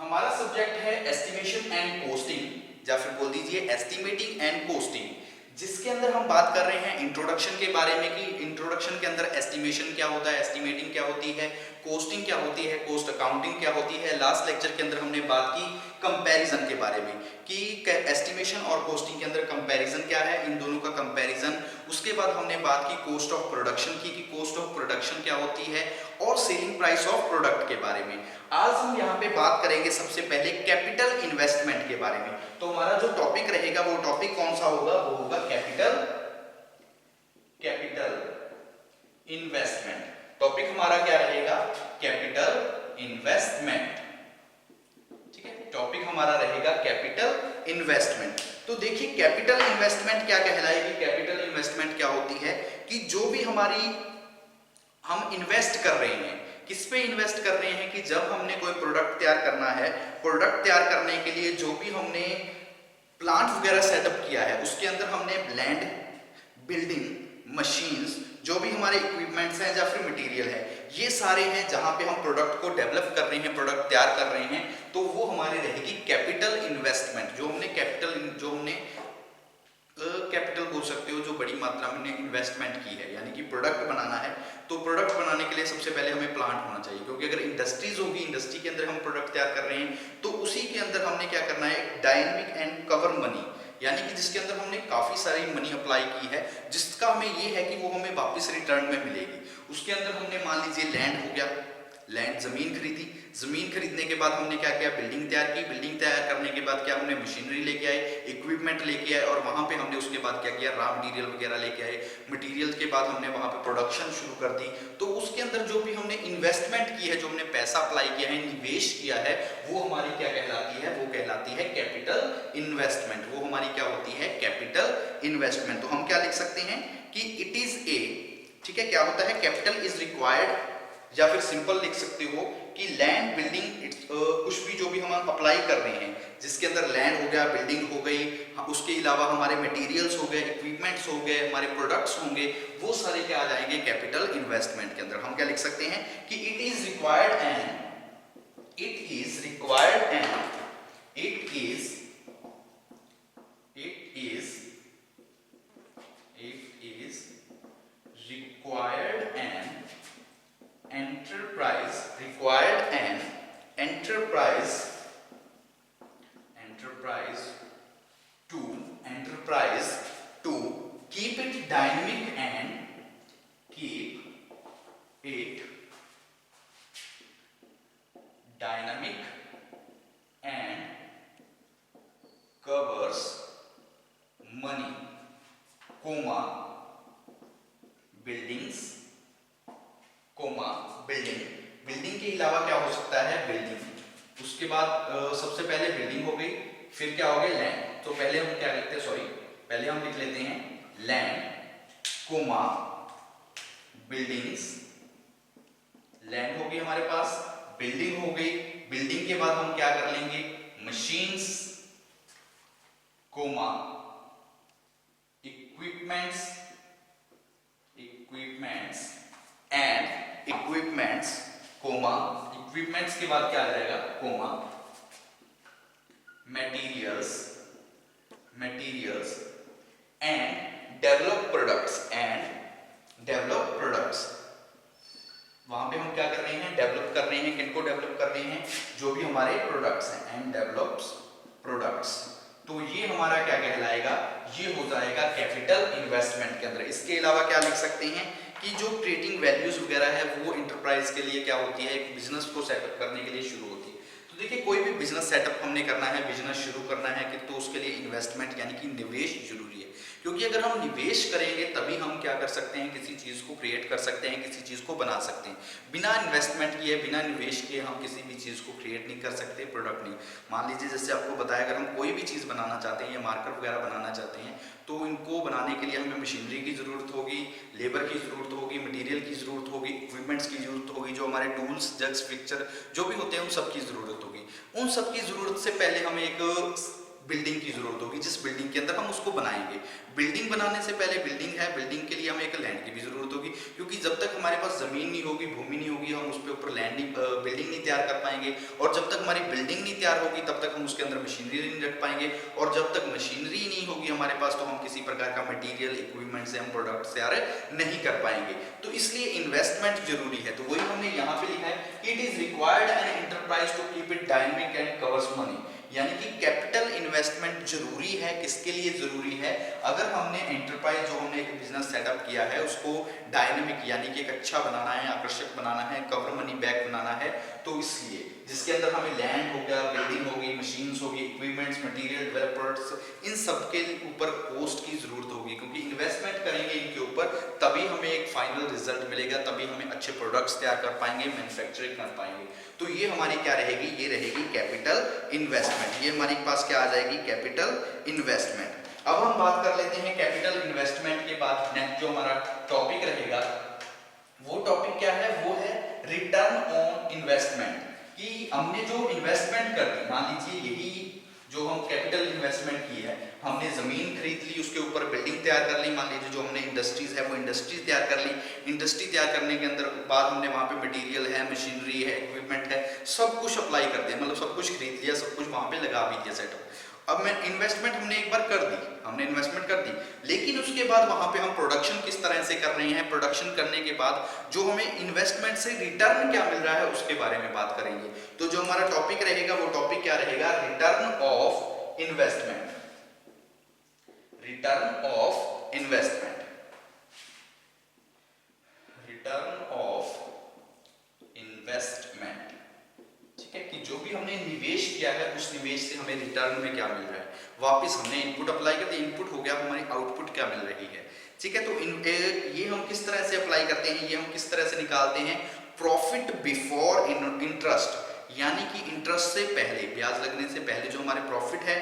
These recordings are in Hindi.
हमारा सब्जेक्ट है एस्टिमेशन एंड कोस्टिंग या फिर बोल दीजिए एस्टिमेटिंग एंड कोस्टिंग, जिसके अंदर हम बात कर रहे हैं इंट्रोडक्शन के बारे में कि इंट्रोडक्शन के अंदर एस्टिमेशन क्या होता है, एस्टिमेटिंग क्या होती है, कोस्टिंग क्या होती है, कॉस्ट अकाउंटिंग क्या होती है। लास्ट लेक्चर के अंदर हमने बात की कंपैरिजन के बारे में कि एस्टिमेशन और कोस्टिंग के अंदर कंपैरिजन क्या है, इन दोनों का कंपैरिजन। उसके बाद हमने बात की कॉस्ट ऑफ प्रोडक्शन की कि कॉस्ट ऑफ प्रोडक्शन क्या होती है और सेलिंग प्राइस ऑफ प्रोडक्ट के बारे में। आज हम यहाँ पे बात करेंगे सबसे पहले कैपिटल इन्वेस्टमेंट के बारे में। तो हमारा जो टॉपिक रहेगा वो टॉपिक कौन सा होगा, वो होगा कैपिटल इन्वेस्टमेंट। टॉपिक हमारा क्या रहेगा, कैपिटल इन्वेस्टमेंट। ठीक है, टॉपिक हमारा रहेगा कैपिटल इन्वेस्टमेंट। तो देखिए कैपिटल इन्वेस्टमेंट क्या कहलाएगी, कैपिटल इन्वेस्टमेंट क्या होती है कि जो भी हम इन्वेस्ट कर रहे हैं, किस पे इन्वेस्ट कर रहे हैं कि जब हमने कोई प्रोडक्ट तैयार करना है, प्रोडक्ट तैयार करने के लिए जो भी हमने प्लांट वगैरह सेटअप किया है उसके अंदर हमने लैंड, बिल्डिंग, मशीन्स, जो भी हमारे इक्विपमेंट्स हैं या फिर मटेरियल है, ये सारे हैं जहां पे हम प्रोडक्ट को डेवलप कर रहे हैं, प्रोडक्ट तैयार कर रहे हैं, तो वो हमारी रहेगी कैपिटल इन्वेस्टमेंट। जो हमने कैपिटल बोल सकते हो जो बड़ी मात्रा में इन्वेस्टमेंट की है, यानी कि प्रोडक्ट बनाना है तो प्रोडक्ट बनाने के लिए सबसे पहले हमें प्लांट होना चाहिए, क्योंकि अगर इंडस्ट्रीज होगी, इंडस्ट्री के अंदर हम प्रोडक्ट तैयार कर रहे हैं तो उसी के अंदर हमने क्या करना है, डायनेमिक एंड कवर मनी, यानी कि जिसके अंदर हमने काफी सारी मनी अप्लाई की है, जिसका हमें ये है कि वो हमें वापस रिटर्न में मिलेगी। उसके अंदर हमने मान लीजिए लैंड हो गया, लैंड जमीन खरीदी, जमीन खरीदने के बाद हमने क्या किया, बिल्डिंग तैयार की, बिल्डिंग तैयार करने के बाद क्या हमने मशीनरी लेके आए, इक्विपमेंट लेके आए, और वहां पे हमने उसके बाद क्या किया, रॉ मटेरियल वगैरह लेके आए, मटेरियल के बाद हमने वहां पे प्रोडक्शन शुरू कर दी। तो उसके अंदर जो भी हमने इन्वेस्टमेंट की है, जो हमने पैसा अप्लाई किया है, निवेश किया है, वो हमारी क्या कहलाती है, वो कहलाती है कैपिटल इन्वेस्टमेंट। वो हमारी क्या होती है, कैपिटल इन्वेस्टमेंट। तो हम क्या लिख सकते हैं कि इट इज ए, ठीक है, क्या होता है, कैपिटल इज रिक्वायर्ड, या फिर सिंपल लिख सकते हो कि लैंड, बिल्डिंग, कुछ भी जो भी हम अप्लाई कर रहे हैं, जिसके अंदर लैंड हो गया, बिल्डिंग हो गई, उसके अलावा हमारे मटेरियल्स हो गए, इक्विपमेंट्स हो गए, हमारे प्रोडक्ट्स होंगे, वो सारे क्या आ जाएंगे कैपिटल इन्वेस्टमेंट के अंदर। हम क्या लिख सकते हैं कि it is required and it is required and it is required an enterprise to keep it dynamic and covers money, comma buildings, comma building के अलावा क्या हो सकता है, बिल्डिंग, उसके बाद सबसे पहले बिल्डिंग हो गई, फिर क्या हो गया, लैंड। तो पहले हम क्या लिखते हैं, पहले हम लिख लेते हैं लैंड, कोमा बिल्डिंग्स, लैंड हो गई हमारे पास, बिल्डिंग हो गई, बिल्डिंग के बाद हम क्या कर लेंगे, machines, comma equipments and equipments, comma equipments के बाद क्या आ जाएगा, comma materials and develop products. वहां पे हम क्या कर रहे हैं, डेवलप कर रहे हैं, किनको डेवलप कर रहे हैं, जो भी हमारे प्रोडक्ट्स हैं, एंड डेवलप्स प्रोडक्ट्स। तो ये हमारा क्या कहलाएगा, ये हो जाएगा कैपिटल इन्वेस्टमेंट के अंदर। इसके अलावा क्या लिख सकते हैं कि जो क्रिएटिंग वैल्यूज वगैरह है वो इंटरप्राइज के लिए क्या होती है, एक बिजनेस को सेटअप करने के लिए शुरू होती है। तो देखिए कोई भी बिजनेस सेटअप हमने करना है, बिजनेस शुरू करना है कि तो उसके लिए इन्वेस्टमेंट यानी कि निवेश जरूरी है, क्योंकि अगर हम निवेश करेंगे तभी हम क्या कर सकते हैं, किसी चीज को क्रिएट कर सकते हैं, किसी चीज को बना सकते हैं। बिना इन्वेस्टमेंट किए, बिना निवेश किए हम किसी भी चीज को क्रिएट नहीं कर सकते, प्रोडक्ट नहीं। मान लीजिए जैसे आपको बताया, अगर हम कोई भी चीज बनाना चाहते हैं या मार्कर वगैरह बनाना चाहते हैं, तो इनको बनाने के लिए हमें मशीनरी की जरूरत होगी, लेबर की जरूरत होगी, मटेरियल की जरूरत होगी, इक्विपमेंट्स की जरूरत होगी, जो हमारे टूल्स, जग्स, फिक्चर जो भी होते हैं उन सब की जरूरत होगी। उन सब की जरूरत से पहले हमें एक बिल्डिंग की जरूरत होगी, जिस बिल्डिंग के अंदर हम उसको बनाएंगे। बिल्डिंग बनाने से पहले बिल्डिंग है, बिल्डिंग के लिए हमें एक लैंड की भी जरूरत होगी, क्योंकि जब तक हमारे पास जमीन नहीं होगी, भूमि नहीं होगी, हम उस पे ऊपर बिल्डिंग नहीं तैयार कर पाएंगे। और जब तक हमारी बिल्डिंग नहीं तैयार होगी तब तक हम उसके अंदर मशीनरी नहीं रख पाएंगे। और जब तक मशीनरी नहीं होगी हमारे पास तो हम किसी प्रकार का मटीरियल इक्विपमेंट से हम प्रोडक्ट तैयार नहीं कर पाएंगे। तो इसलिए इन्वेस्टमेंट जरूरी है। तो वही हमने यहाँ पे लिखा है, it is required an enterprise to keep it dynamic and covers money. यानी कि कैपिटल इन्वेस्टमेंट जरूरी है। किसके लिए जरूरी है? अगर हमने एंटरप्राइज जो हमने एक बिजनेस सेटअप किया है उसको डायनेमिक यानी कि एक अच्छा बनाना है, आकर्षक बनाना है, कवर मनी बैक बनाना है, तो इसलिए जिसके अंदर हमें लैंड हो गया, बिल्डिंग होगी, मशीन्स होगी, इक्विपमेंट्स, मटेरियल, डेवलप प्रोडक्ट्स, इन सब के ऊपर कॉस्ट की जरूरत होगी, क्योंकि इन्वेस्टमेंट करेंगे इनके ऊपर तभी हमें एक फाइनल रिजल्ट मिलेगा, तभी हमें अच्छे प्रोडक्ट्स तैयार कर पाएंगे, मैन्युफैक्चरिंग कर पाएंगे। तो ये हमारी क्या रहेगी? ये रहेगी कैपिटल इन्वेस्टमेंट। ये हमारे पास क्या आ जाएगी? Capital investment. अब हम बात कर लेते हैं कैपिटल इन्वेस्टमेंट के बाद नेक्स्ट जो हमारा टॉपिक रहेगा वो टॉपिक क्या है? वो है रिटर्न ऑन इन्वेस्टमेंट। कि हमने जो इन्वेस्टमेंट कर दी, मान लीजिए यही जो हम कैपिटल इन्वेस्टमेंट की है, हमने जमीन खरीद ली, उसके ऊपर बिल्डिंग तैयार कर ली, मान लीजिए जो हमने इंडस्ट्रीज है वो इंडस्ट्रीज तैयार कर ली। इंडस्ट्री तैयार करने के अंदर बाद हमने वहां पे मटेरियल है, मशीनरी है, इक्विपमेंट है, सब कुछ अप्लाई कर दिया, मतलब सब कुछ खरीद लिया, सब कुछ वहां पे लगा भी दिया सेटअप। अब मैं इन्वेस्टमेंट हमने एक बार कर दी, हमने इन्वेस्टमेंट कर दी, लेकिन उसके बाद वहां पे हम प्रोडक्शन किस तरह से कर रहे हैं, प्रोडक्शन करने के बाद जो हमें इन्वेस्टमेंट से रिटर्न क्या मिल रहा है उसके बारे में बात करेंगे। तो जो हमारा टॉपिक रहेगा वो टॉपिक क्या रहेगा? Return of investment. Return of investment, return of investment. ठीक है, कि जो भी हमने निवेश किया है उस निवेश से हमें रिटर्न में क्या मिल रहा है, वापस हमने इनपुट अप्लाई कर दिया, इनपुट हो गया, हमारी आउटपुट क्या मिल रही है। ठीक है, तो ये हम किस तरह से अप्लाई करते हैं, ये हम किस तरह से निकालते हैं? प्रॉफिट बिफोर इंटरेस्ट, यानी कि इंटरेस्ट से पहले, ब्याज लगने से पहले जो हमारे प्रॉफिट है,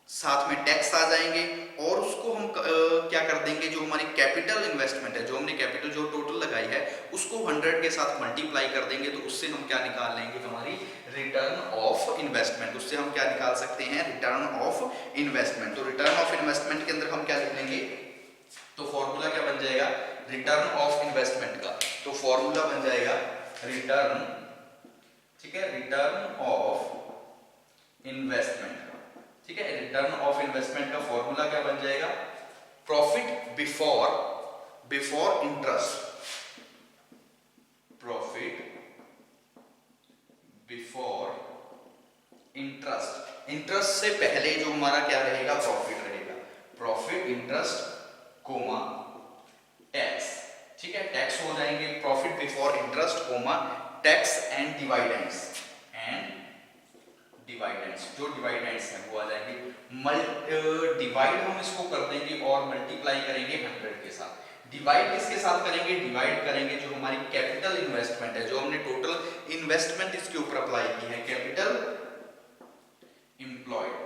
साथ में टैक्स आ जाएंगे, और उसको हम क्या कर देंगे, जो हमारी कैपिटल इन्वेस्टमेंट है, जो हमने कैपिटल जो टोटल लगाई है उसको 100 के साथ मल्टीप्लाई कर देंगे, तो उससे हम क्या निकाल लेंगे? हमारी रिटर्न ऑफ इन्वेस्टमेंट। उससे हम क्या निकाल सकते हैं? Return of investment. तो रिटर्न ऑफ इन्वेस्टमेंट के अंदर हम क्या लिख लेंगे? तो फॉर्मूला क्या बन जाएगा रिटर्न ऑफ इन्वेस्टमेंट का? तो फॉर्मूला बन जाएगा रिटर्न, ठीक है, रिटर्न ऑफ इन्वेस्टमेंट। ठीक है, रिटर्न ऑफ इन्वेस्टमेंट का फॉर्मूला क्या बन जाएगा? Profit before interest, profit before interest, interest से पहले जो हमारा क्या रहेगा? प्रॉफिट रहेगा, प्रॉफिट इंटरेस्ट कोमा टैक्स। ठीक है, टैक्स हो जाएंगे profit before interest comma tax and dividends, जो डिवाइडेंड्स हैं वो आ जाएंगे। डिवाइड हम इसको कर देंगे और मल्टीप्लाई करेंगे 100 के साथ। डिवाइड किसके साथ करेंगे? डिवाइड करेंगे जो हमारी कैपिटल इन्वेस्टमेंट है, जो हमने टोटल इन्वेस्टमेंट इसके ऊपर अप्लाई की है, कैपिटल एम्प्लॉयड,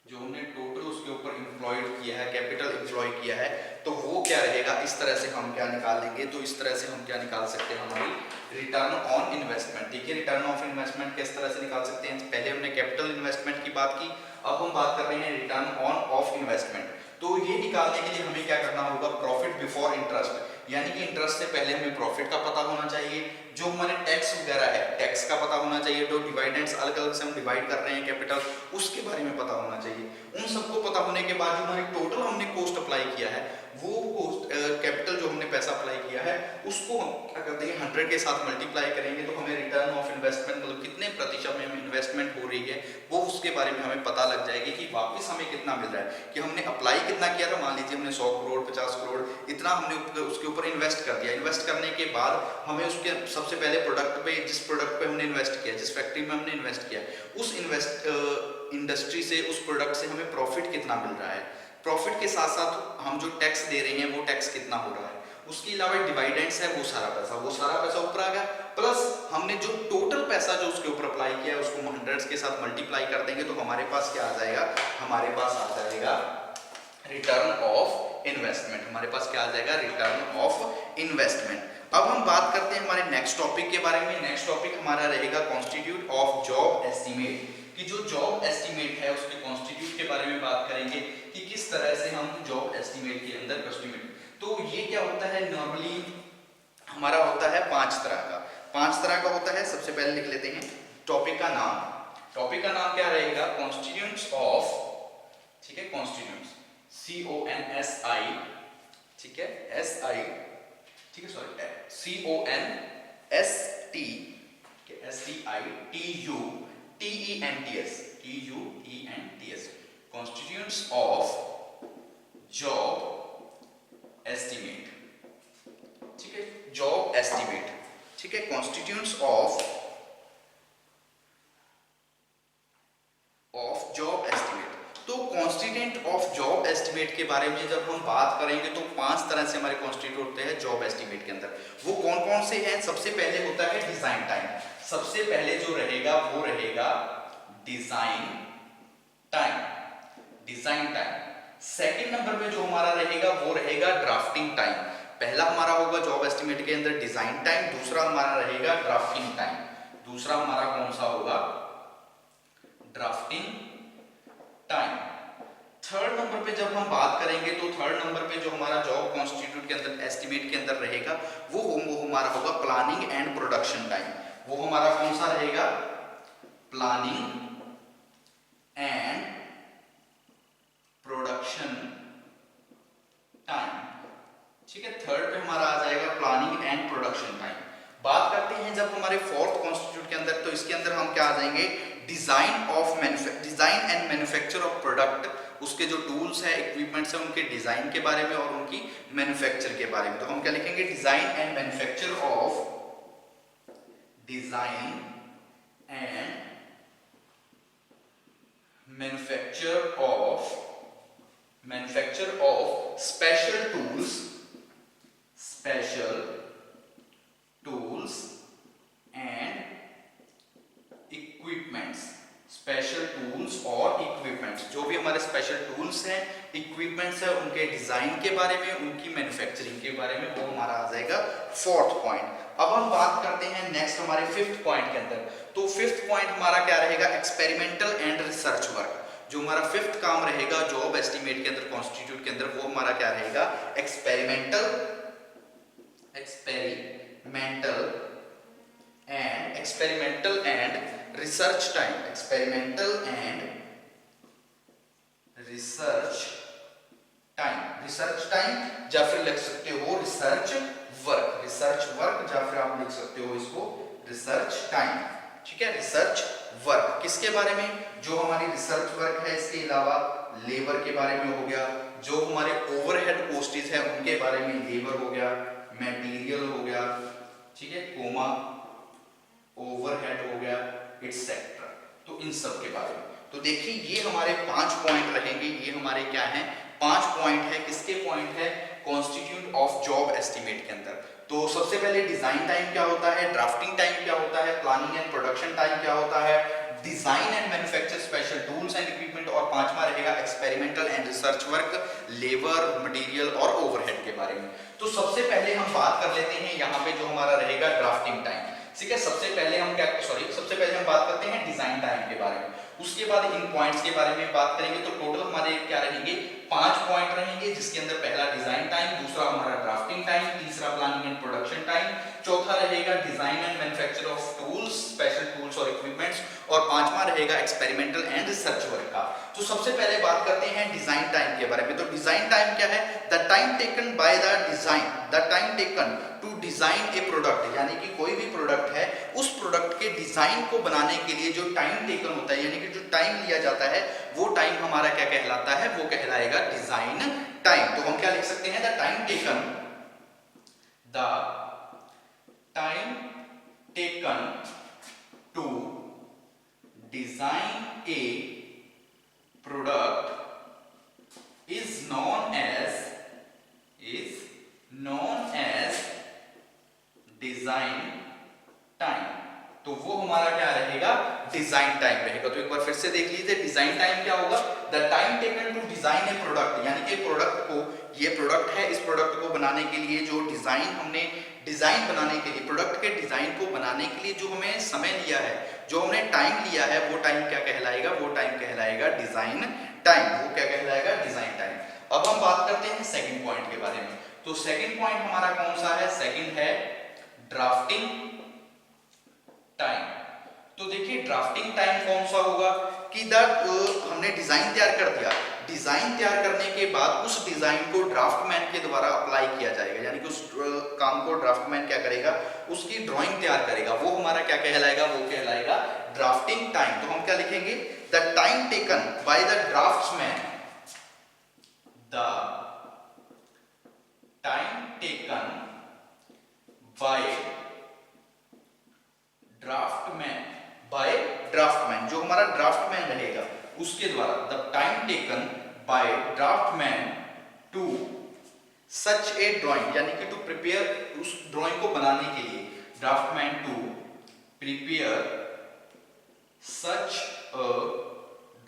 जो हमने टोटल उसके ऊपर एम्प्लॉयड किया है, कैपिटल एम्प्लॉय किया है, तो वो क्या रहेगा? इस तरह से हम क्या निकाल लेंगे? तो इस तरह से हम क्या निकाल सकते हैं? हमारी रिटर्न ऑन इन्वेस्टमेंट। ठीक है, रिटर्न ऑफ इन्वेस्टमेंट किस तरह से निकाल सकते हैं? पहले हमने कैपिटल इन्वेस्टमेंट की बात की, अब हम बात कर रहे हैं रिटर्न ऑन ऑफ इन्वेस्टमेंट। तो ये निकालने के लिए हमें क्या करना होगा? प्रॉफिट बिफोर इंटरेस्ट, यानी कि इंटरेस्ट से पहले हमें प्रॉफिट का पता होना चाहिए, जो हमारे टैक्स वगैरह है टैक्स का पता होना चाहिए, जो डिवाइडेंड्स अलग अलग से हम डिवाइड कर रहे हैं कैपिटल, उसके बारे में पता होना चाहिए। उन सबको पता होने के बाद जो हमारी टोटल हमने कॉस्ट अप्लाई किया है, वो कॉस्ट कैपिटल जो हमने पैसा अप्लाई किया है उसको हम क्या कर देंगे? 100 के साथ मल्टीप्लाई करेंगे, तो हमें रिटर्न ऑफ इन्वेस्टमेंट मतलब कितने प्रतिशत में इन्वेस्टमेंट हो रही है वो उसके बारे में हमें पता लग जाएगी कि वापस हमें कितना मिल रहा है, कि हमने अप्लाई कितना किया था। मान लीजिए हमने 100 करोड़ 50 करोड़ इतना हमने उसके ऊपर इन्वेस्ट कर दिया। इन्वेस्ट करने के बाद हमें उसके सबसे पहले प्रोडक्ट पे, जिस प्रोडक्ट पे हमने इन्वेस्ट किया, जिस फैक्ट्री में हमने इन्वेस्ट किया, उस इंडस्ट्री से, उस प्रोडक्ट से हमें प्रॉफिट कितना मिल रहा है, प्रॉफिट के साथ साथ हम जो टैक्स दे रहे हैं वो टैक्स कितना हो रहा है, उसके अलावा डिवाइडेंड्स है वो सारा पैसा ऊपर आ गया, प्लस हमने जो टोटल पैसा जो उसके ऊपर अप्लाई किया है उसको 100 के साथ मल्टीप्लाई कर देंगे, तो हमारे पास क्या आ जाएगा? हमारे पास आ जाएगा रिटर्न ऑफ इन्वेस्टमेंट। हमारे पास क्या आ जाएगा? Return of investment. अब हम बात करते हैं हमारे नेक्स्ट टॉपिक के बारे में। नेक्स्ट टॉपिक हमारा रहेगा कॉन्स्टिट्यूट ऑफ जॉब एस्टीमेट, कि जो जॉब एस्टिमेट है उसके कॉन्स्टिट्यूट के बारे में बात करेंगे कि किस तरह से हम जॉब एस्टिमेट के अंदर कॉस्टिमेट। तो ये क्या होता है, नॉर्मली हमारा होता है 5 तरह का होता है। सबसे पहले लिख लेते हैं टॉपिक का नाम। टॉपिक का नाम क्या रहेगा, कॉन्स्टिट्यूएंट्स ऑफ, ठीक है, कॉन्स्टिट्यूएंट्स CONSI, ठीक है, SI, ठीक है, sorry CONSTITUTENTS, constituents of job estimate, ठीक है, जॉब एस्टिमेट, ठीक है, कॉन्स्टिट्यूएंट्स ऑफ जॉब एस्टिमेट। तो कॉन्स्टिट्यूएंट ऑफ जॉब एस्टिमेट के बारे में जब हम बात करेंगे तो 5 तरह से हमारे कॉन्स्टिट्यूट होते हैं जॉब एस्टिमेट के अंदर। वो कौन कौन से हैं? सबसे पहले होता है डिजाइन टाइम। सबसे पहले जो रहेगा वो रहेगा design time, design time. Second number पे जो हमारा रहेगा वो रहेगा ड्राफ्टिंग टाइम। पहला हमारा होगा जॉब एस्टिमेट के अंदर डिजाइन टाइम, दूसरा हमारा रहेगा ड्राफ्टिंग टाइम। दूसरा हमारा कौन सा होगा? Drafting time. थर्ड नंबर पे जब हम बात करेंगे तो थर्ड नंबर पे जो हमारा जॉब कॉन्स्टिट्यूट के अंदर एस्टिमेट के अंदर रहेगा वो हमारा होगा प्लानिंग एंड प्रोडक्शन टाइम। वो हमारा कौन सा रहेगा? प्लानिंग एंड प्रोडक्शन टाइम, ठीक है। थर्ड पे हमारा आ जाएगा प्लानिंग एंड प्रोडक्शन टाइम। बात करते हैं जब हमारे फोर्थ कॉन्स्टिट्यूट के अंदर, तो इसके अंदर हम क्या आ जाएंगे? Design and manufacture of product, उसके जो टूल्स है, इक्विपमेंट्स है, उनके डिजाइन के बारे में और उनकी मैन्युफैक्चर के बारे में। तो हम क्या लिखेंगे? Design and manufacture of special tools and equipments. Special tools और इक्विपमेंट्स, जो भी हमारे स्पेशल टूल्स हैं, इक्विपमेंट्स है, उनके डिजाइन के बारे में, उनकी मैन्युफैक्चरिंग के बारे में, वो हमारा आ जाएगा फोर्थ पॉइंट। अब हम बात करते हैं नेक्स्ट हमारे फिफ्थ पॉइंट के अंदर। तो फिफ्थ पॉइंट हमारा क्या रहेगा? Experimental and research work. जो हमारा फिफ्थ काम रहेगा जॉब एस्टिमेट के अंदर, कॉन्स्टिट्यूट के अंदर, वो हमारा क्या रहेगा? Experimental and research time. Experimental and research time या फिर लिख सकते हो रिसर्च वर्क या फिर आप लिख सकते हो इसको रिसर्च टाइम, ठीक है। रिसर्च वर्क किसके बारे में? जो हमारी रिसर्च वर्क है, इसके अलावा लेबर के बारे में हो गया, जो हमारे ओवरहेड कॉस्टेज है उनके बारे में, लेबर हो गया, मटेरियल हो गया, ठीक है, कोमा ओवरहेड हो गया, एटसेट्रा। तो इन सब के बारे में। तो देखिए ये हमारे 5 पॉइंट रहेंगे। ये हमारे क्या हैं? 5 पॉइंट है। किसके पॉइंट है? कॉन्स्टिट्यूट ऑफ जॉब एस्टिमेट के अंदर। तो सबसे पहले डिजाइन टाइम क्या होता है, ड्राफ्टिंग टाइम क्या होता है, प्लानिंग एंड प्रोडक्शन टाइम क्या होता है, design and manufacture special tools and equipment, और पांचवा रहेगा experimental and research work, labour, material और ओवरहेड के बारे में। तो सबसे पहले हम बात कर लेते हैं यहाँ पे जो हमारा रहेगा ड्राफ्टिंग टाइम, ठीक है। सबसे पहले हम बात करते हैं डिजाइन टाइम के बारे में। उसके बाद इन पॉइंट्स के बारे में बात करेंगे। तो टोटल हमारे क्या रहेंगे? 5 पॉइंट रहेंगे, जिसके अंदर पहला डिजाइन टाइम, दूसरा हमारा ड्राफ्टिंग टाइम, तीसरा प्लानिंग एंड प्रोडक्शन टाइम, चौथा रहेगा design and manufacture of tools, special tools और इक्विपमेंट्स, और पांचवा रहेगा एक्सपेरिमेंटल एंड रिसर्च वर्क का। तो सबसे पहले बात करते हैं डिजाइन टाइम के बारे में। तो डिजाइन टाइम क्या है? The time taken by the time taken to design a product, यानी कि कोई भी प्रोडक्ट है, उस प्रोडक्ट के डिजाइन को बनाने के लिए जो टाइम टेकन होता है, यानी कि जो टाइम लिया जाता है, वो टाइम हमारा क्या कहलाता है? वो कहलाएगा डिजाइन टाइम। तो हम क्या लिख सकते हैं? The time taken to design a product is known as design time. तो वो हमारा क्या रहेगा? डिजाइन टाइम रहेगा। तो एक बार फिर से देख लीजिए, डिजाइन टाइम क्या होगा, the time taken to design a product, यानी कि प्रोडक्ट को, ये प्रोडक्ट है, इस प्रोडक्ट को बनाने के लिए जो डिजाइन हमने, डिजाइन बनाने के लिए, प्रोडक्ट के डिजाइन को बनाने के लिए जो हमें समय लिया है, जो हमने टाइम लिया है, वो टाइम क्या कहलाएगा, वो टाइम कहलाएगा डिजाइन टाइम। वो क्या कहलाएगा, डिजाइन टाइम। अब हम बात करते हैं सेकंड पॉइंट के बारे में। तो सेकंड पॉइंट हमारा कौन सा है, सेकंड है ड्राफ्टिंग टाइम। तो देखिए ड्राफ्टिंग टाइम कौन सा होगा कि हमने डिजाइन तैयार कर दिया, डिजाइन तैयार करने के बाद उस डिजाइन को ड्राफ्टमैन के द्वारा अप्लाई किया जाएगा, यानी कि उस काम को ड्राफ्टमैन क्या करेगा, उसकी ड्राइंग तैयार करेगा, वो हमारा क्या कहलाएगा, वो कहलाएगा ड्राफ्टिंग टाइम। तो हम क्या लिखेंगे, the time taken by the draftsman, the time taken by draftman, by draftman, जो हमारा ड्राफ्टमैन रहेगा उसके द्वारा, the time taken by draftman to such a drawing, यानी कि टू प्रिपेयर, उस ड्राइंग को बनाने के लिए, draftman to prepare such a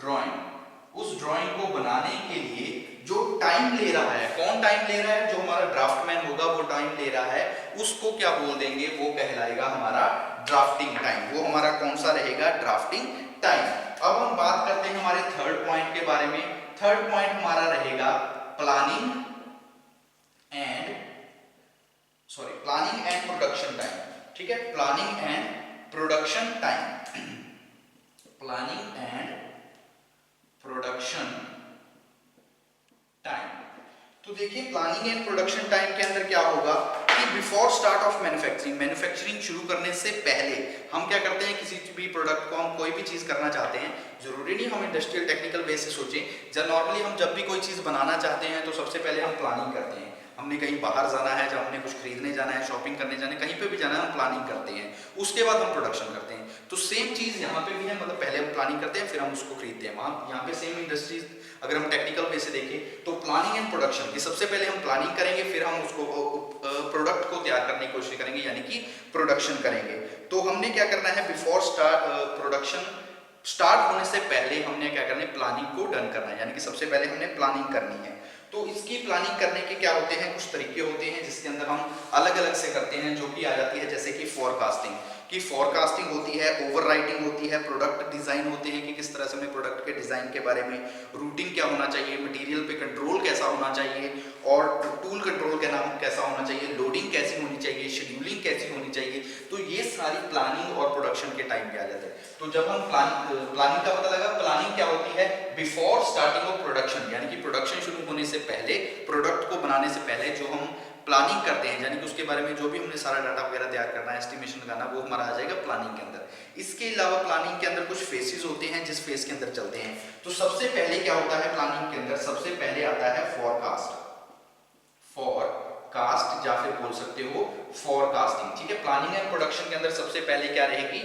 drawing, उस ड्राइंग को बनाने के लिए जो टाइम ले रहा है, कौन टाइम ले रहा है, जो हमारा ड्राफ्टमैन होगा वो टाइम ले रहा है, उसको क्या बोल देंगे, वो कहलाएगा हमारा ड्राफ्टिंग टाइम। वो हमारा कौन सा रहेगा, ड्राफ्टिंग टाइम। अब हम बात करते हैं हमारे थर्ड पॉइंट के बारे में। थर्ड पॉइंट हमारा रहेगा प्लानिंग एंड प्रोडक्शन टाइम। ठीक है, planning and production time, planning and production time. तो देखिए प्लानिंग एंड प्रोडक्शन टाइम के अंदर क्या होगा कि before start of manufacturing, manufacturing शुरू करने से पहले हम क्या करते हैं, किसी भी प्रोडक्ट को हम कोई भी चीज करना चाहते हैं, जरूरी नहीं हम इंडस्ट्रियल टेक्निकल बेस से सोचें, जब नॉर्मली हम जब भी कोई चीज बनाना चाहते हैं तो सबसे पहले हम प्लानिंग करते हैं। हमने कहीं बाहर जाना है, जब हमने कुछ खरीदने जाना है, शॉपिंग करने जाना है, कहीं पे भी जाना है, हम प्लानिंग करते हैं, उसके बाद हम प्रोडक्शन करते हैं। तो सेम चीज यहाँ पे भी है, मतलब पहले हम प्लानिंग करते हैं फिर हम उसको खरीदते हैं। वहाँ यहाँ पे सेम इंडस्ट्रीज अगर हम टेक्निकल वे से देखें तो प्लानिंग एंड प्रोडक्शन की, सबसे पहले हम प्लानिंग करेंगे फिर हम उसको प्रोडक्ट को तैयार करने की कोशिश करेंगे, यानी कि प्रोडक्शन करेंगे। तो हमने क्या करना है, बिफोर प्रोडक्शन स्टार्ट होने से पहले हमने क्या करना है, प्लानिंग को डन करना है, यानी कि सबसे पहले हमने प्लानिंग करनी है। तो इसकी प्लानिंग करने के क्या होते हैं, कुछ तरीके होते हैं जिसके अंदर हम अलग अलग से करते हैं, जो कि आ जाती है जैसे कि फोरकास्टिंग की, फोरकास्टिंग होती है, ओवरराइटिंग होती है, प्रोडक्ट डिजाइन होते हैं कि किस तरह से हमें प्रोडक्ट के डिजाइन के बारे में, रूटिंग क्या होना चाहिए, मटेरियल पे कंट्रोल कैसा होना चाहिए, और टूल कंट्रोल का नाम कैसा होना चाहिए, लोडिंग कैसी होनी चाहिए, शेड्यूलिंग कैसी होनी चाहिए। तो ये सारी प्लानिंग और प्रोडक्शन के टाइम पे आ जाते हैं। तो जब हम प्लानिंग का पता लगा, प्लानिंग क्या होती है, बिफोर स्टार्टिंग ऑफ प्रोडक्शन, यानी कि प्रोडक्शन शुरू होने से पहले, प्रोडक्ट को बनाने से पहले जो हम प्लानिंग करते हैं, यानी कि उसके बारे में जो भी हमने सारा डाटा वगैरह तैयार करना है, एस्टिमेशन लगाना, वो हमारा आ जाएगा प्लानिंग के अंदर। इसके अलावा प्लानिंग के अंदर कुछ फेसेस होते हैं जिस फेस के अंदर चलते हैं। तो सबसे पहले क्या होता है प्लानिंग के अंदर, सबसे पहले आता है फोरकास्ट, फोरकास्ट या फिर बोल सकते हो फोरकास्टिंग। ठीक है, प्लानिंग एंड प्रोडक्शन के अंदर सबसे पहले क्या रहेगी,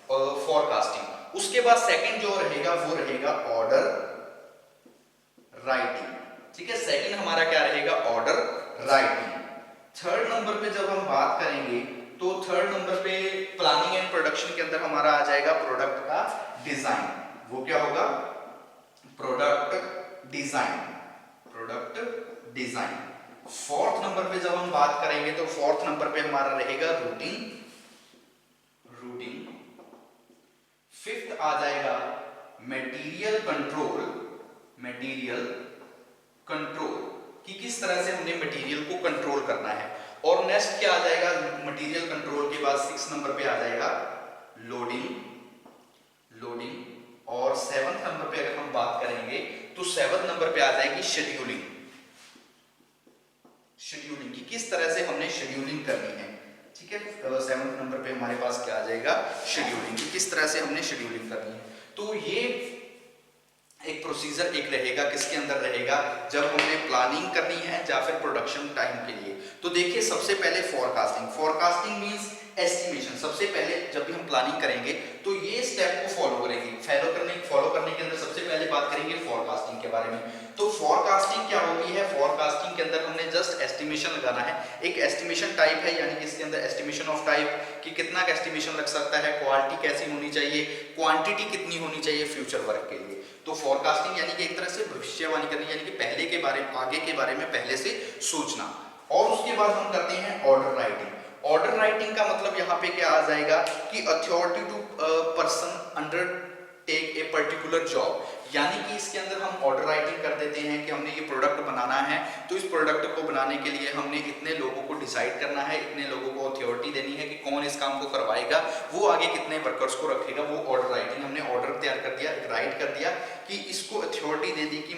फोरकास्टिंग। उसके बाद सेकंड जो रहेगा वो रहेगा ऑर्डर राइटिंग। ठीक है, सेकंड हमारा क्या रहेगा, ऑर्डर राइटिंग। थर्ड नंबर पे जब हम बात करेंगे तो थर्ड नंबर पे प्लानिंग एंड प्रोडक्शन के अंदर हमारा आ जाएगा प्रोडक्ट का डिजाइन। वो क्या होगा, product design, product design. Fourth number पे जब हम बात करेंगे तो फोर्थ नंबर पे हमारा रहेगा रूटिंग, रूटिंग। फिफ्थ आ जाएगा मटेरियल कंट्रोल, मटेरियल कंट्रोल कि किस तरह से हमने मटेरियल को कंट्रोल करना है। और नेक्स्ट क्या आ जाएगा, मटेरियल कंट्रोल के बाद 6 नंबर पे आ जाएगा लोडिंग, लोडिंग। और 7th नंबर पे अगर हम बात करेंगे तो 7th नंबर पे आ जाएगी शेड्यूलिंग, शेड्यूलिंग की किस तरह से हमने शेड्यूलिंग करनी है। ठीक है, 7th नंबर पे हमारे पास क्या आ जाएगा, शेड्यूलिंग की किस तरह से हमने शेड्यूलिंग करनी है। तो ये एक प्रोसीजर एक रहेगा, किसके अंदर रहेगा, जब हमने प्लानिंग करनी है या फिर प्रोडक्शन टाइम के लिए। तो देखिए सबसे पहले फोरकास्टिंग, फोरकास्टिंग मींस एस्टिमेशन। सबसे पहले जब भी हम प्लानिंग करेंगे तो ये स्टेप को फॉलो करेंगे, फॉलो करने के अंदर सबसे पहले बात करेंगे फोरकास्टिंग के बारे में। तो फोरकास्टिंग क्या होती है? फोरकास्टिंग के अंदर हमने जस्ट एस्टिमेशन लगाना है, एक एस्टिमेशन टाइप है, यानी कि इसके अंदर एस्टिमेशन ऑफ टाइप कि कितना का एस्टिमेशन लग सकता है, क्वालिटी कैसी होनी चाहिए, क्वांटिटी कितनी होनी चाहिए फ्यूचर वर्क के लिए। तो फोरकास्टिंग यानी कि एक तरह से भविष्यवाणी करनी, यानी कि पहले के बारे में, आगे के बारे में पहले से सोचना। और उसके बाद हम करते हैं ऑर्डर राइटिंग। ऑर्डर राइटिंग का मतलब यहाँ पे क्या आ जाएगा कि authority to person undertake a particular job, यानी कि इसके अंदर हम ऑर्डर राइटिंग कर देते हैं कि हमने ये प्रोडक्ट बनाना है, तो इस प्रोडक्ट को बनाने के लिए हमने इतने लोगों को डिसाइड करना है, इतने लोगों को अथॉरिटी देनी है कि कौन इस काम को करवाएगा, वो आगे कितने वर्कर्स को रखेगा, वो ऑर्डर राइटिंग। हमने ऑर्डर तैयार कर दिया, एक राइट कर दिया कि इसको अथॉरिटी दे दी कि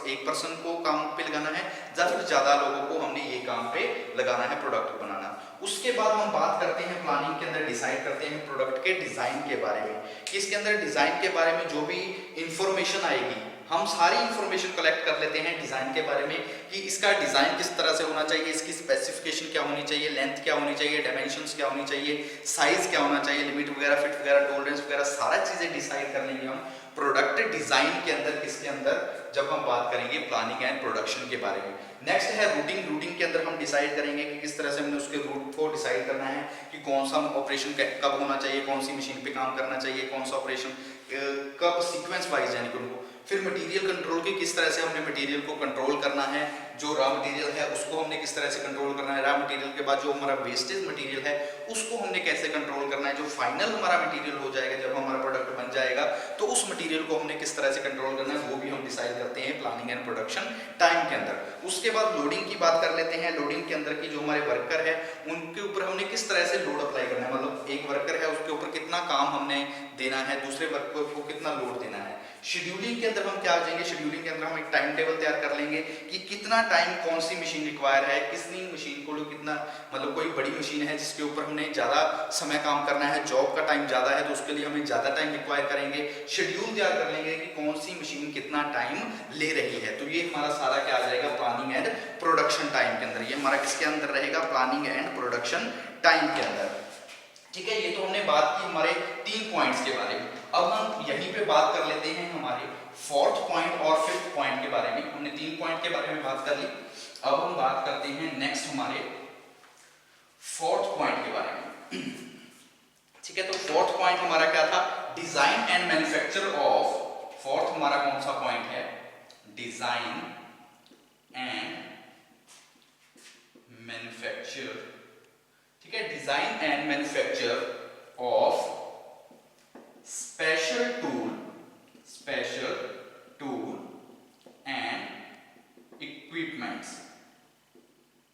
एक पर्सन को काम पे लगाना है या फिर ज्यादा लोगों को हमने ये काम पे लगाना है प्रोडक्ट बनाना। उसके बाद हम बात करते हैं प्लानिंग के अंदर, डिसाइड करते हैं प्रोडक्ट के डिजाइन के बारे में कि इसके अंदर डिजाइन के बारे में जो भी इंफॉर्मेशन आएगी, हम सारी इंफॉर्मेशन कलेक्ट कर लेते हैं डिजाइन के बारे में कि इसका डिजाइन किस तरह से होना चाहिए, इसकी स्पेसिफिकेशन क्या होनी चाहिए, लेंथ क्या होनी चाहिए, डायमेंशंस क्या होनी चाहिए, साइज क्या होना चाहिए, लिमिट वगैरह, फिट वगैरह, टॉलरेंस वगैरह, सारा चीजें डिसाइड कर लेंगे हम प्रोडक्ट डिजाइन के अंदर, किसके अंदर, जब हम बात करेंगे प्लानिंग एंड प्रोडक्शन के बारे में। नेक्स्ट है रूटिंग। रूटिंग के अंदर हम डिसाइड करेंगे कि किस तरह से हमने उसके रूट को डिसाइड करना है कि कौन सा ऑपरेशन कब होना चाहिए, कौन सी मशीन पे काम करना चाहिए, कौन सा ऑपरेशन कब, सीक्वेंस वाइज यानी कि उनको। फिर मटेरियल कंट्रोल की, किस तरह से हमने मटेरियल को कंट्रोल करना है, जो रॉ मटेरियल है उसको हमने किस तरह से कंट्रोल करना है, रॉ मटेरियल के बाद जो हमारा वेस्टेज मटेरियल है उसको हमने कैसे कंट्रोल करना है, जो फाइनल हमारा मटेरियल हो जाएगा, जब हमारा प्रोडक्ट बन जाएगा तो उस मटेरियल को हमने किस तरह से कंट्रोल करना है, वो भी हम डिसाइड करते हैं प्लानिंग एंड प्रोडक्शन टाइम के अंदर। उसके बाद लोडिंग की बात कर लेते हैं। लोडिंग के अंदर की जो हमारे वर्कर है उनके ऊपर हमने किस तरह से लोड अप्लाई करना है, मतलब एक वर्कर है उसके ऊपर कितना काम हमने देना है, दूसरे वर्कर को कितना लोड देना है। शेड्यूलिंग के अंदर हम क्या आ जाएंगे, शेड्यूलिंग के अंदर हम एक टाइम टेबल तैयार कर लेंगे कि कितना टाइम कौन सी मशीन रिक्वायर है, कितनी मशीन को कितना, मतलब कोई बड़ी मशीन है जिसके ऊपर हमने ज्यादा समय काम करना है, जॉब का टाइम ज्यादा है तो उसके लिए हमें ज्यादा टाइम रिक्वायर करेंगे, शेड्यूल तैयार कर लेंगे कि कौन सी मशीन कितना टाइम ले रही है। तो ये हमारा सारा क्या आ जाएगा प्लानिंग एंड प्रोडक्शन टाइम के अंदर। ये हमारा किसके अंदर रहेगा, प्लानिंग एंड प्रोडक्शन टाइम के अंदर। ठीक है, ये तो हमने बात की हमारे 3 पॉइंट्स के बारे में। अब हम यहीं पे बात कर लेते हैं हमारे 4th पॉइंट और 5th पॉइंट के बारे में। हमने 3 पॉइंट के बारे में बात कर ली, अब हम बात करते हैं नेक्स्ट हमारे 4th पॉइंट के बारे में। ठीक है, तो 4th पॉइंट हमारा क्या था, design and manufacture of. 4th हमारा कौन सा पॉइंट है, डिजाइन एंड मैन्युफैक्चर। ठीक है, design and manufacture of special tool and equipments.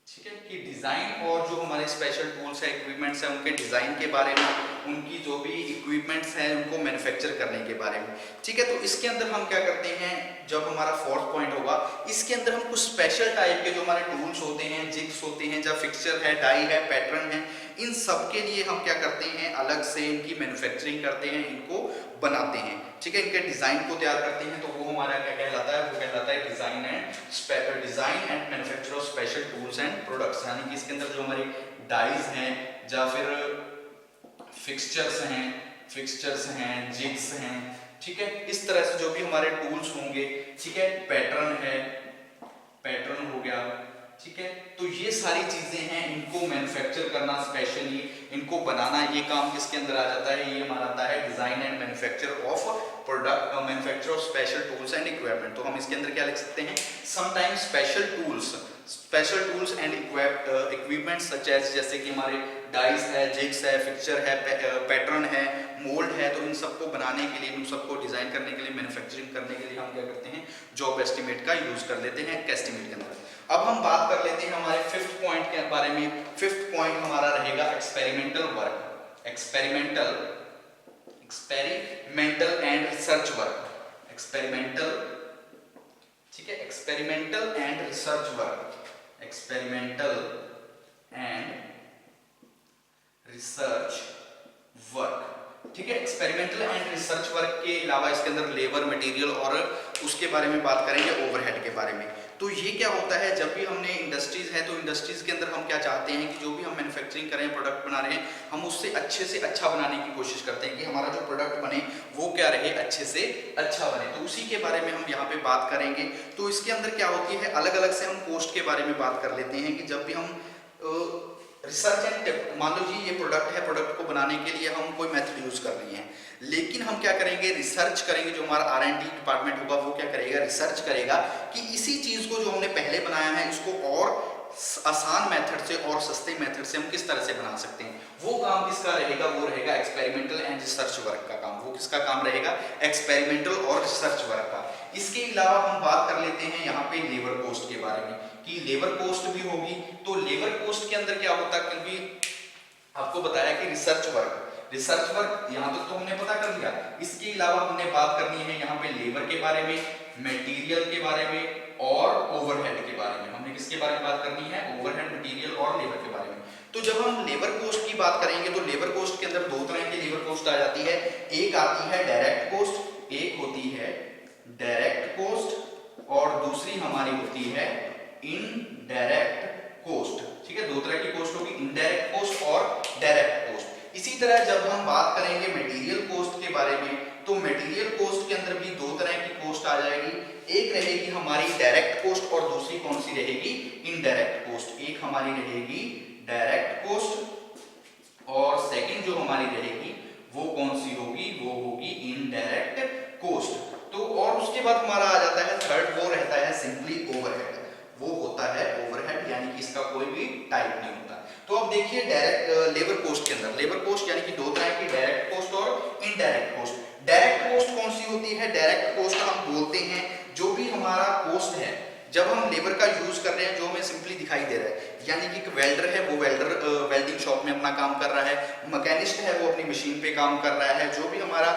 ठीक है, कि डिजाइन और जो हमारे स्पेशल टूल्स है, इक्विपमेंट्स है, उनके डिजाइन के बारे में, उनकी जो भी इक्विपमेंट्स हैं उनको मैन्युफैक्चर करने के बारे में। ठीक है, तो इसके अंदर हम क्या करते हैं, जब हमारा 4th पॉइंट होगा इसके अंदर हम कुछ स्पेशल टाइप के जो हमारे टूल्स होते हैं, जिग्स होते हैं, जब फिक्सचर है, डाई है, पैटर्न है, इन सब के लिए हम क्या करते हैं, अलग से इनकी मैन्युफैक्चरिंग करते हैं, इनको बनाते हैं। ठीक है, इनके डिजाइन को तैयार करते हैं, तो वो हमारा क्या कहलाता है, वो कहलाता है design and manufacture of special tools and products. यानी कि इसके अंदर जो हमारे डाइज हैं या फिर फिक्सचर्स हैं, जिग्स हैं, ठीक है, इस तरह से जो भी हमारे टूल्स होंगे, ठीक है, पैटर्न हो गया, ठीक है, तो ये सारी चीजें हैं, इनको मैन्युफैक्चर करना, स्पेशली इनको बनाना, ये काम किसके अंदर आ जाता है, ये हमारा आता है design and manufacture of product, manufacture of special tools and equipment. तो हम इसके अंदर क्या लिख सकते हैं, sometimes special tools and equipment such as, जैसे कि हमारे डाइस है, जिग्स है, फिक्सचर है, पैटर्न है, मोल्ड है, तो इन सबको बनाने के लिए, इन सबको डिजाइन करने के लिए, मैन्युफैक्चरिंग करने के लिए हम क्या करते हैं, जॉब एस्टिमेट का यूज कर लेते हैं एस्टिमेट के अंदर। अब हम बात कर लेते हैं हमारे 5th पॉइंट के बारे में। 5th पॉइंट हमारा रहेगा experimental work, experimental and research work, experimental, ठीक है, experimental and research work, experimental and research work. ठीक है, एक्सपेरिमेंटल एंड रिसर्च वर्क के अलावा इसके अंदर लेबर, मटेरियल और उसके बारे में बात करेंगे, ओवरहेड के बारे में। तो ये क्या होता है, जब भी हमने इंडस्ट्रीज है तो इंडस्ट्रीज के अंदर हम क्या चाहते हैं कि जो भी हम मैन्युफैक्चरिंग कर रहे हैं, प्रोडक्ट बना रहे हैं, हम उससे अच्छे से अच्छा बनाने की कोशिश करते हैं कि हमारा जो प्रोडक्ट बने वो क्या रहे, अच्छे से अच्छा बने। तो उसी के बारे में हम यहाँ पे बात करेंगे। तो इसके अंदर क्या होती है, अलग अलग से हम कोस्ट के बारे में बात कर लेते हैं कि जब भी हम रिसर्च एंड, मान लो जी ये प्रोडक्ट है, प्रोडक्ट को बनाने के लिए हम कोई मेथड यूज कर रहे हैं, लेकिन हम क्या करेंगे, रिसर्च करेंगे। जो हमारा R&D डिपार्टमेंट होगा वो क्या करेगा, रिसर्च करेगा कि इसी चीज को जो हमने पहले बनाया है इसको और आसान मेथड से और सस्ते मेथड से हम किस तरह से बना सकते हैं। वो काम किसका रहेगा, वो रहेगा एक्सपेरिमेंटल एंड रिसर्च वर्क का काम। वो किसका काम रहेगा, एक्सपेरिमेंटल और रिसर्च वर्क का। इसके अलावा हम बात कर लेते हैं यहाँ पे लेबर कोस्ट के बारे में कि लेबर कोस्ट भी होगी। तो लेबर कोस्ट के अंदर क्या होता है, क्योंकि आपको बताया कि रिसर्च वर्क यहाँ तक तो हमने पता कर लिया। इसके अलावा हमने बात करनी है यहाँ पे लेबर के बारे में, मटेरियल के बारे में और ओवरहेड के बारे में। हमने किसके बारे में बात करनी है, ओवरहेड, मटेरियल और लेबर के बारे में। तो जब हम लेबर कोस्ट की बात करेंगे तो लेबर कोस्ट के अंदर दो तरह की लेबर कोस्ट आ जाती है। एक आती है डायरेक्ट कोस्ट, एक होती है डायरेक्ट कोस्ट और दूसरी हमारी होती है इनडायरेक्ट कोस्ट। ठीक है, दो तरह की कोस्ट होगी, इनडायरेक्ट कोस्ट और डायरेक्ट कोस्ट। इसी तरह जब हम बात करेंगे मटेरियल कोस्ट के बारे में, तो मटेरियल कोस्ट के अंदर भी दो तरह की कोस्ट आ जाएगी। एक रहेगी हमारी डायरेक्ट कोस्ट और दूसरी कौन सी रहेगी, इनडायरेक्ट कोस्ट। एक हमारी रहेगी डायरेक्ट कोस्ट और सेकंड जो हमारी रहेगी वो कौन सी होगी, वो होगी इनडायरेक्ट कोस्ट। तो और उसके बाद हमारा आ जाता है थर्ड, वो रहता है सिंपली ओवरहेड। वो होता है ओवरहेड, यानी कि इसका कोई भी टाइप नहीं होता। तो अब देखिए डायरेक्ट लेबर कोस्ट के अंदर, लेबर कोस्ट यानी कि दो तरह की, डायरेक्ट कोस्ट और इनडायरेक्ट कोस्ट। डायरेक्ट कोस्ट कौन सी होती है, डायरेक्ट कोस्ट हम बोलते हैं जो भी हमारा कोस्ट है जब हम लेबर का यूज कर रहे हैं, जो हमें सिंपली दिखाई दे रहा है, यानी कि एक वेल्डर है वो वेल्डिंग शॉप में अपना काम कर रहा है, मैकेनिस्ट है वो अपनी मशीन पे काम कर रहा है, जो भी हमारा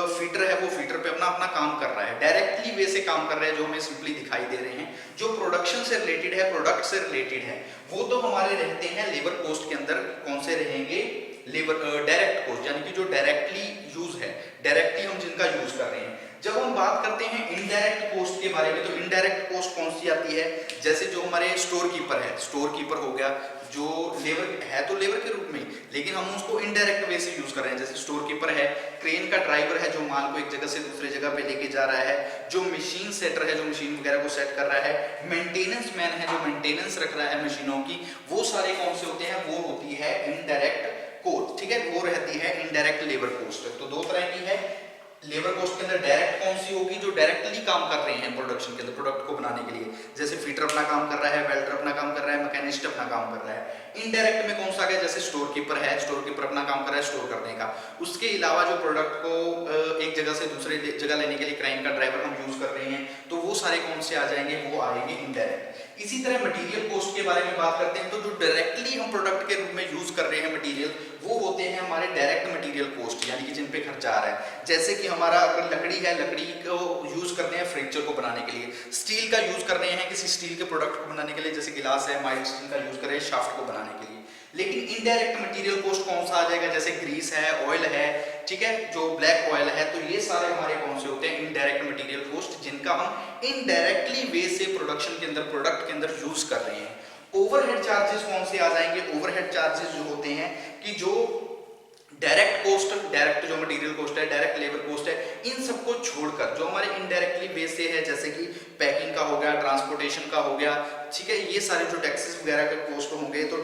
फीटर है वो फीटर पे अपना काम कर रहा है, डायरेक्टली वे से काम कर रहे हैं, जो हमें सिंपली दिखाई दे रहे हैं। जो प्रोडक्शन से रिलेटेड है, प्रोडक्ट से रिलेटेड है, वो तो हमारे रहते हैं लेबर कोस्ट के अंदर। कौन से रहेंगे, लेबर डायरेक्ट कोस्ट, यानी कि जो डायरेक्टली यूज है, डायरेक्टली हम जिनका यूज कर रहे हैं। जब हम बात करते हैं इनडायरेक्ट कोस्ट के बारे में, तो इनडायरेक्ट कोस्ट कौन सी आती है, जैसे जो हमारे स्टोर कीपर है, स्टोर कीपर हो गया, जो लेबर है तो लेबर के रूप में, लेकिन हम उसको इनडायरेक्ट वे से यूज कर रहे हैं। जैसे स्टोर कीपर है, क्रेन का ड्राइवर है जो माल को एक जगह से दूसरे जगह पे लेके जा रहा है, जो मशीन सेटर है जो मशीन वगैरह को सेट कर रहा है, मेंटेनेंस मैन है जो मेंटेनेंस रख रहा है मशीनों की, वो सारे कौन से होते हैं, वो होती है इनडायरेक्ट कोस्ट। ठीक है, वो रहती है इनडायरेक्ट लेबर कोस्ट। तो दो तरह की है लेबर कोस्ट के अंदर। डायरेक्ट कौन सी होगी, जो डायरेक्टली काम कर रहे हैं प्रोडक्शन के अंदर, प्रोडक्ट को बनाने के लिए, जैसे फीटर अपना काम कर रहा है, वेल्डर अपना काम कर रहा है, मैकेनिस्ट अपना काम कर रहा है। इनडायरेक्ट में कौन सा गया, जैसे स्टोर कीपर है, स्टोर कीपर अपना काम कर रहा है स्टोर करने का, उसके अलावा जो प्रोडक्ट को एक जगह से दूसरे जगह लेने के लिए क्रेन का ड्राइवर हम यूज कर रहे हैं, तो वो सारे कौन से आ जाएंगे, वो आएंगे इनडायरेक्ट। इसी तरह मटेरियल कोस्ट के बारे में बात करते हैं, तो जो डायरेक्टली हम प्रोडक्ट के रूप में यूज कर रहे हैं मटेरियल, वो होते हैं हमारे डायरेक्ट मटेरियल कोस्ट, यानी कि जिन पे खर्चा आ रहा है। जैसे कि हमारा अगर लकड़ी है, लकड़ी को यूज करते हैं फर्नीचर को बनाने के लिए, स्टील का यूज कर रहे हैं किसी स्टील के प्रोडक्ट को बनाने के लिए, जैसे गिलास है, माइल्ड स्टील का यूज कर रहे हैं शाफ्ट को बनाने के लिए। लेकिन इनडायरेक्ट मटेरियल कोस्ट कौन सा आ जाएगा, जैसे ग्रीस है, ऑयल है, ठीक है, जो ब्लैक ऑयल है, तो ये सारे हमारे कौन से होते हैं, इनडायरेक्ट मटेरियल कोस्ट, जिनका हम इनडायरेक्टली वे से प्रोडक्शन के अंदर, प्रोडक्ट के अंदर यूज कर रहे हैं। ओवरहेड चार्जेस कौन से आ जाएंगे, ओवरहेड चार्जेस जो होते हैं कि जो डायरेक्ट कोस्ट, डायरेक्ट जो मटेरियल कोस्ट है, डायरेक्ट लेबर कोस्ट है, इन सबको छोड़कर जो हमारे इनडायरेक्टली बेस से है, जैसे कि पैकिंग का हो गया, ट्रांसपोर्टेशन का हो गया, ठीक है, ये सारे जो टैक्सेस वगैरह के कोस्ट होंगे, तो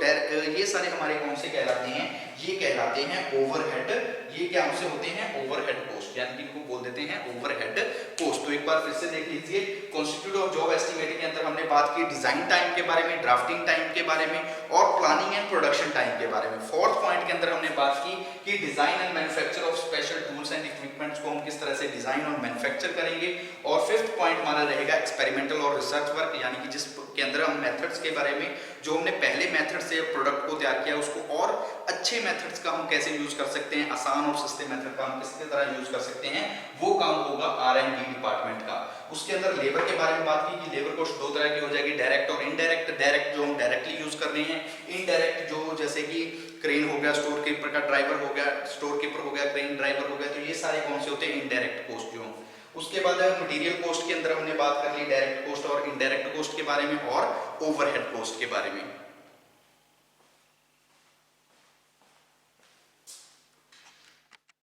ये सारे हमारे कौन से कहलाते हैं, ये कहलाते हैं ओवरहेड। ये क्या हमसे होते हैं, ओवरहेड कोस्ट, यानी कि इनको बोल देते हैं ओवरहेड कोस्ट। तो एक बार फिर से देख लीजिए, कॉन्स्टिट्यूट ऑफ जॉब एस्टिमेटिंग के अंदर हमने बात की डिजाइन टाइम के बारे में, ड्राफ्टिंग टाइम के बारे में और प्लानिंग एंड प्रोडक्शन टाइम के बारे में। फोर्थ पॉइंट के अंदर हमने बात की कि design and manufacture of special tools and equipments को हम किस तरह से डिजाइन और मैन्युफैक्चर करेंगे। और फिफ्थ पॉइंट हमारा रहेगा एक्सपेरिमेंटल और रिसर्च वर्क, यानी कि जिसके अंदर हम मेथड्स के बारे में, जो हमने पहले मेथड से प्रोडक्ट को तैयार किया, उसको और अच्छे मेथड्स का हम कैसे यूज कर सकते हैं, आसान और सस्ते मेथड का हम किस तरह यूज कर सकते हैं, वो काम होगा R&D डिपार्टमेंट का। उसके अंदर लेबर के बारे में बात की कि लेबर कोस्ट दो तरह की हो जाएगी, डायरेक्ट और इनडायरेक्ट। डायरेक्ट जो हम डायरेक्टली यूज कर रहे हैं, इनडायरेक्ट जो जैसे कि क्रेन हो गया, स्टोर कीपर का ड्राइवर हो गया, स्टोर कीपर हो गया, क्रेन ड्राइवर हो गया, तो ये सारे कौन से होते हैं, इनडायरेक्ट कोस्ट जो। उसके बाद मटेरियल कोस्ट के अंदर हमने बात कर ली डायरेक्ट कोस्ट और इनडायरेक्ट कोस्ट के बारे में और ओवरहेड कोस्ट के बारे में।